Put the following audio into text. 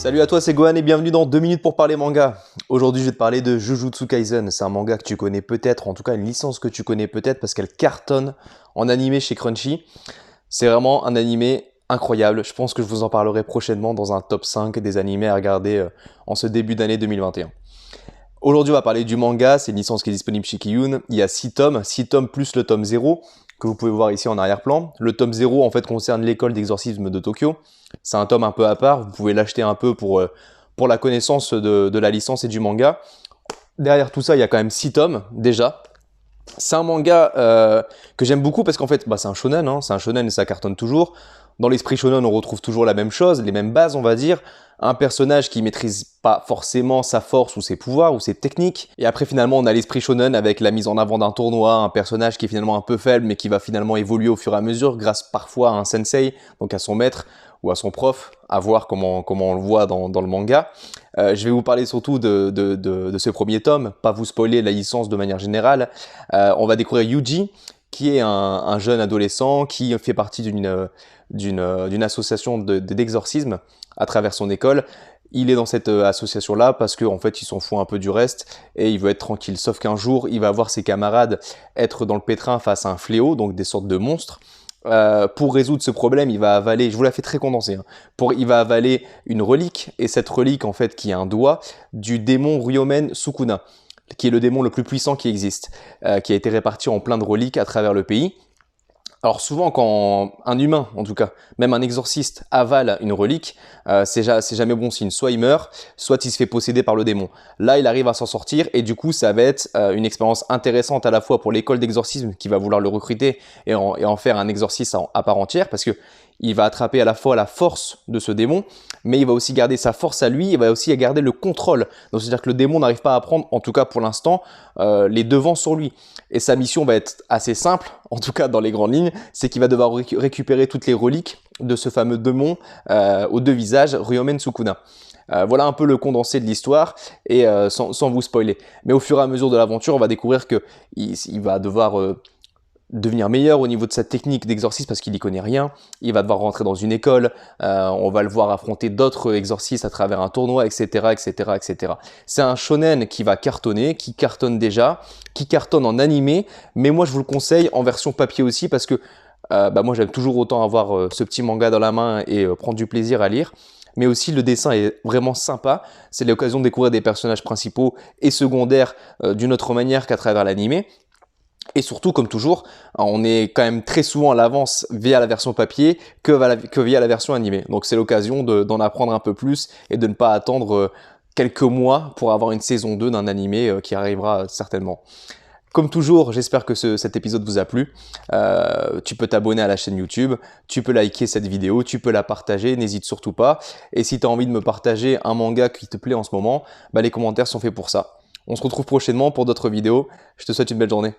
Salut à toi, c'est Gohan et bienvenue dans 2 minutes pour parler manga. Aujourd'hui, je vais te parler de Jujutsu Kaisen. C'est un manga que tu connais peut-être, en tout cas une licence que tu connais peut-être parce qu'elle cartonne en animé chez Crunchy. C'est vraiment un animé incroyable. Je pense que je vous en parlerai prochainement dans un top 5 des animés à regarder en ce début d'année 2021. Aujourd'hui, on va parler du manga. C'est une licence qui est disponible chez Kiyun. Il y a 6 tomes plus le tome 0 que vous pouvez voir ici en arrière-plan. Le tome 0 en fait concerne l'école d'exorcisme de Tokyo. C'est un tome un peu à part, vous pouvez l'acheter un peu pour la connaissance de la licence et du manga. Derrière tout ça, il y a quand même 6 tomes déjà. C'est un manga que j'aime beaucoup parce qu'en fait, c'est un shonen, c'est un shonen et ça cartonne toujours. Dans l'esprit shonen, on retrouve toujours la même chose, les mêmes bases, on va dire. Un personnage qui maîtrise pas forcément sa force ou ses pouvoirs ou ses techniques. Et après, finalement, on a l'esprit shonen avec la mise en avant d'un tournoi, un personnage qui est finalement un peu faible, mais qui va finalement évoluer au fur et à mesure grâce parfois à un sensei, donc à son maître ou à son prof, à voir comment on le voit dans le manga. Je vais vous parler surtout de ce premier tome, pas vous spoiler la licence de manière générale. On va découvrir Yuji, qui est un jeune adolescent qui fait partie d'une association d'exorcisme à travers son école. Il est dans cette association-là parce qu'en fait, il s'en fout un peu du reste et il veut être tranquille. Sauf qu'un jour, il va voir ses camarades être dans le pétrin face à un fléau, donc des sortes de monstres. Pour résoudre ce problème, il va avaler, je vous la fais très condensée, il va avaler une relique, et cette relique, en fait, qui est un doigt du démon Ryomen Sukuna, qui est le démon le plus puissant qui existe, qui a été réparti en plein de reliques à travers le pays. Alors souvent quand un humain, en tout cas, même un exorciste avale une relique, c'est jamais bon signe. Soit il meurt, soit il se fait posséder par le démon. Là, il arrive à s'en sortir et du coup, ça va être une expérience intéressante à la fois pour l'école d'exorcisme qui va vouloir le recruter et en faire un exorciste à part entière parce que il va attraper à la fois la force de ce démon, mais il va aussi garder sa force à lui, il va aussi garder le contrôle. Donc c'est-à-dire que le démon n'arrive pas à prendre, en tout cas pour l'instant, les devants sur lui. Et sa mission va être assez simple, en tout cas dans les grandes lignes, c'est qu'il va devoir récupérer toutes les reliques de ce fameux démon aux deux visages, Ryomen Sukuna. Voilà un peu le condensé de l'histoire et sans vous spoiler. Mais au fur et à mesure de l'aventure, on va découvrir qu'il va devoir devenir meilleur au niveau de sa technique d'exorcisme parce qu'il n'y connaît rien. Il va devoir rentrer dans une école, on va le voir affronter d'autres exorcistes à travers un tournoi, etc. etc., etc. C'est un shonen qui va cartonner, qui cartonne déjà, qui cartonne en animé, mais moi je vous le conseille en version papier aussi parce que moi j'aime toujours autant avoir ce petit manga dans la main et prendre du plaisir à lire. Mais aussi le dessin est vraiment sympa, c'est l'occasion de découvrir des personnages principaux et secondaires d'une autre manière qu'à travers l'animé. Et surtout, comme toujours, on est quand même très souvent à l'avance via la version papier que via la version animée. Donc c'est l'occasion d'en apprendre un peu plus et de ne pas attendre quelques mois pour avoir une saison 2 d'un animé qui arrivera certainement. Comme toujours, j'espère que cet épisode vous a plu. Tu peux t'abonner à la chaîne YouTube, tu peux liker cette vidéo, tu peux la partager, n'hésite surtout pas. Et si tu as envie de me partager un manga qui te plaît en ce moment, les commentaires sont faits pour ça. On se retrouve prochainement pour d'autres vidéos. Je te souhaite une belle journée.